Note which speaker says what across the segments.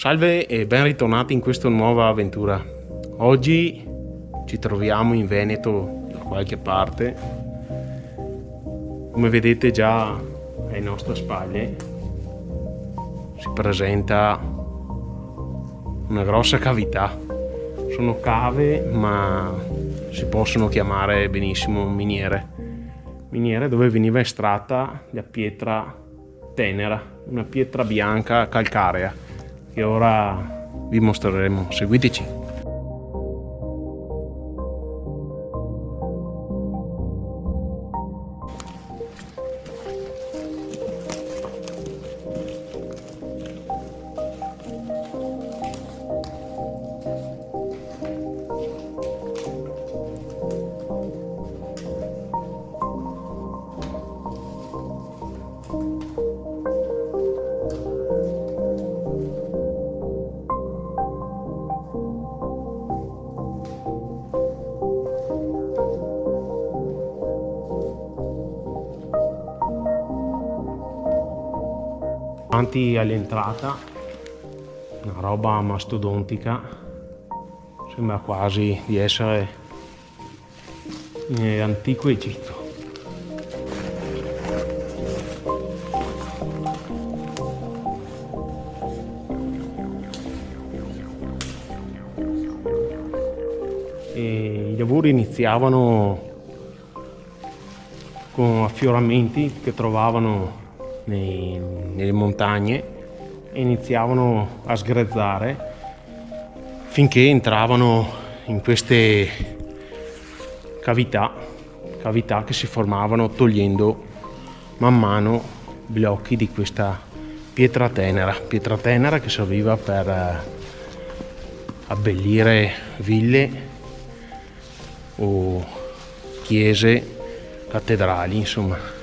Speaker 1: Salve e ben ritornati in questa nuova avventura. Oggi ci troviamo in Veneto da qualche parte. Come vedete già alle nostre spalle si presenta una grossa cavità. Sono cave, ma si possono chiamare benissimo miniere. Miniere dove veniva estratta la pietra tenera, una pietra bianca calcarea, che ora vi mostreremo. Seguiteci. Davanti all'entrata, una roba mastodontica, sembra quasi di essere in antico Egitto. E i lavori iniziavano con affioramenti che trovavano nelle montagne e iniziavano a sgrezzare finché entravano in queste cavità che si formavano togliendo man mano blocchi di questa pietra tenera che serviva per abbellire ville o chiese, cattedrali, insomma.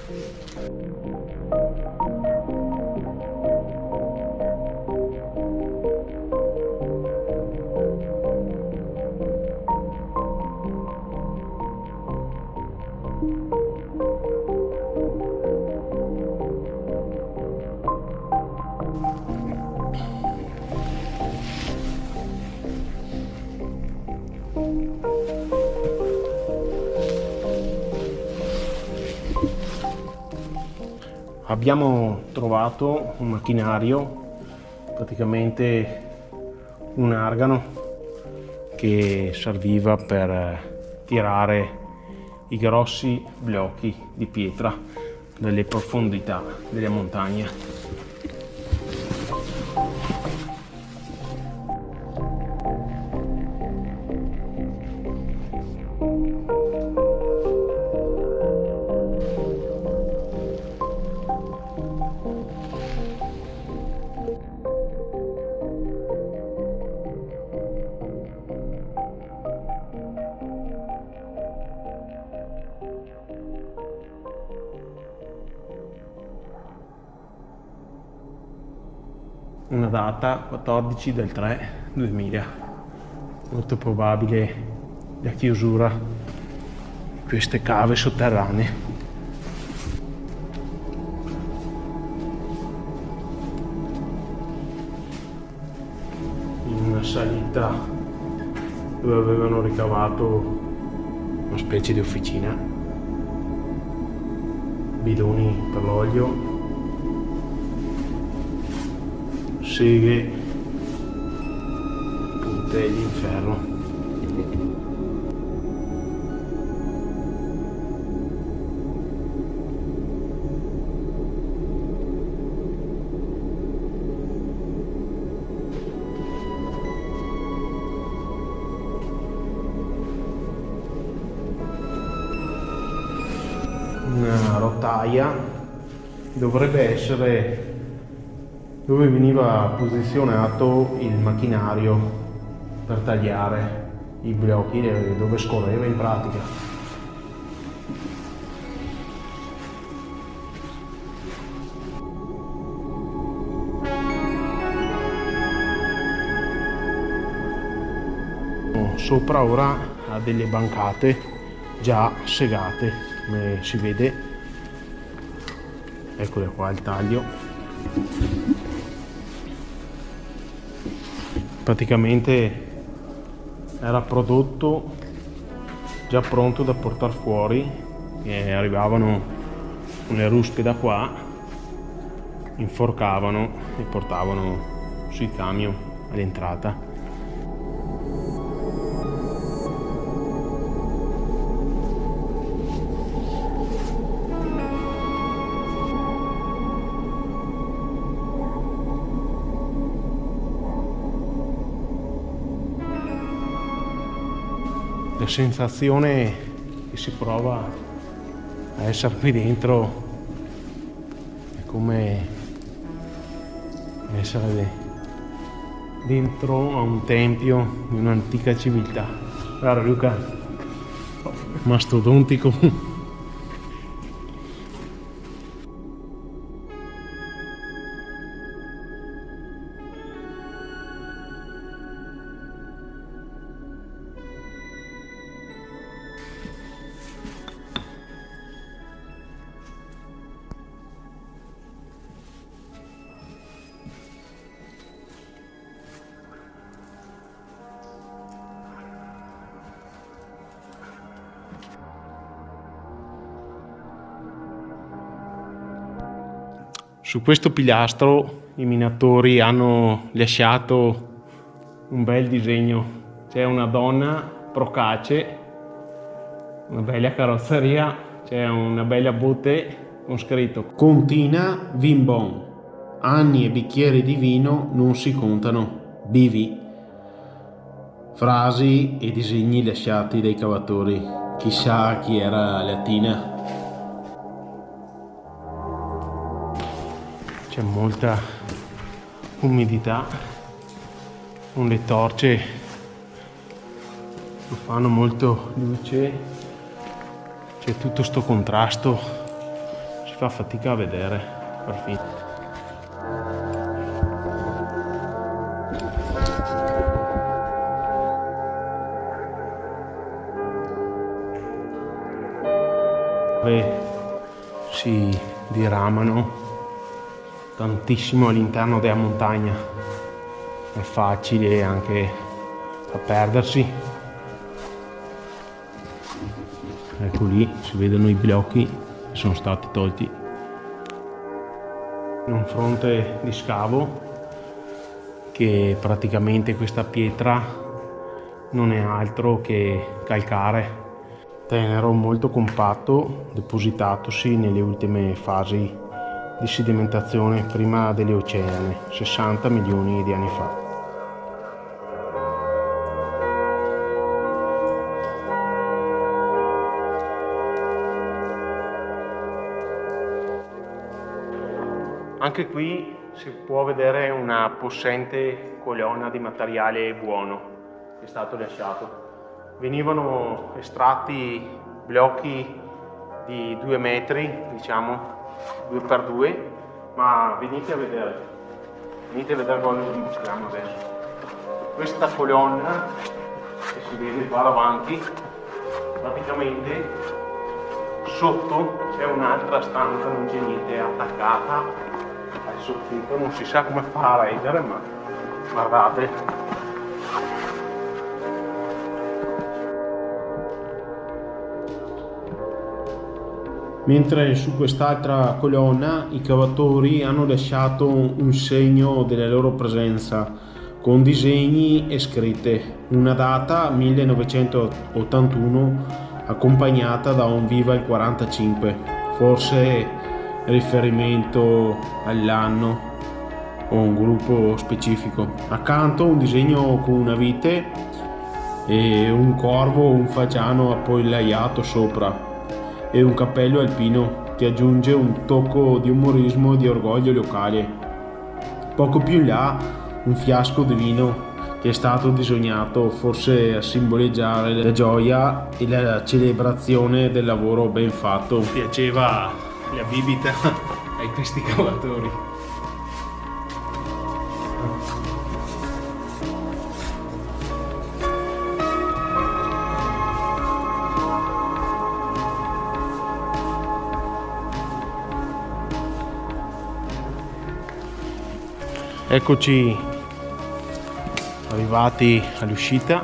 Speaker 1: Abbiamo trovato un macchinario, praticamente un argano che serviva per tirare i grossi blocchi di pietra dalle profondità delle montagne. Una data 14/3/2000, molto probabile la chiusura di queste cave sotterranee. In una salita dove avevano ricavato una specie di officina, bidoni per l'olio, seghe, puntelli in ferro. Una rotaia dovrebbe essere dove veniva posizionato il macchinario per tagliare i blocchi, dove scorreva in pratica. Sopra ora ha delle bancate già segate, come si vede. Eccole qua il taglio. praticamente era prodotto già pronto da portare fuori, e arrivavano con le ruspe da qua, inforcavano e portavano sui camion all'entrata. La sensazione che si prova a essere qui dentro è come essere dentro a un tempio di un'antica civiltà. Guarda Luca, mastodontico. Su questo pilastro i minatori hanno lasciato un bel disegno. C'è una donna procace, una bella carrozzeria, c'è una bella botte con scritto "Contina vin bon, anni e bicchieri di vino non si contano, bivi". Frasi e disegni lasciati dai cavatori. Chissà chi era Latina. C'è molta umidità, con le torce che fanno molto luce, c'è tutto sto contrasto, si fa fatica a vedere perfino. Si diramano tantissimo all'interno della montagna, è facile anche a perdersi. Ecco lì si vedono i blocchi che sono stati tolti in un fronte di scavo, che praticamente questa pietra non è altro che calcare tenero molto compatto, depositatosi nelle ultime fasi di sedimentazione prima delle oceane, 60 milioni di anni fa. Anche qui si può vedere una possente colonna di materiale buono che è stato lasciato. Venivano estratti blocchi di 2 metri, diciamo 2x2, ma venite a vedere cosa vi mostriamo adesso. Questa colonna che si vede qua davanti, praticamente sotto c'è un'altra stanza, non c'è niente, attaccata al soffitto, non si sa come fa a reggere, ma guardate. Mentre su quest'altra colonna i cavatori hanno lasciato un segno della loro presenza con disegni e scritte, una data 1981 accompagnata da un viva il 45, forse riferimento all'anno o un gruppo specifico. Accanto un disegno con una vite e un corvo, un fagiano appollaiato sopra, e un cappello alpino che aggiunge un tocco di umorismo e di orgoglio locale. Poco più in là un fiasco di vino che è stato disegnato forse a simboleggiare la gioia e la celebrazione del lavoro ben fatto. Piaceva la bibita ai questi cavatori. Eccoci arrivati all'uscita,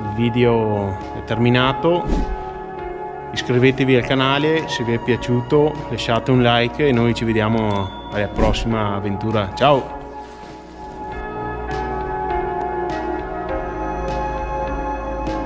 Speaker 1: il video è terminato. Iscrivetevi al canale se vi è piaciuto, lasciate un like e noi ci vediamo alla prossima avventura. Ciao!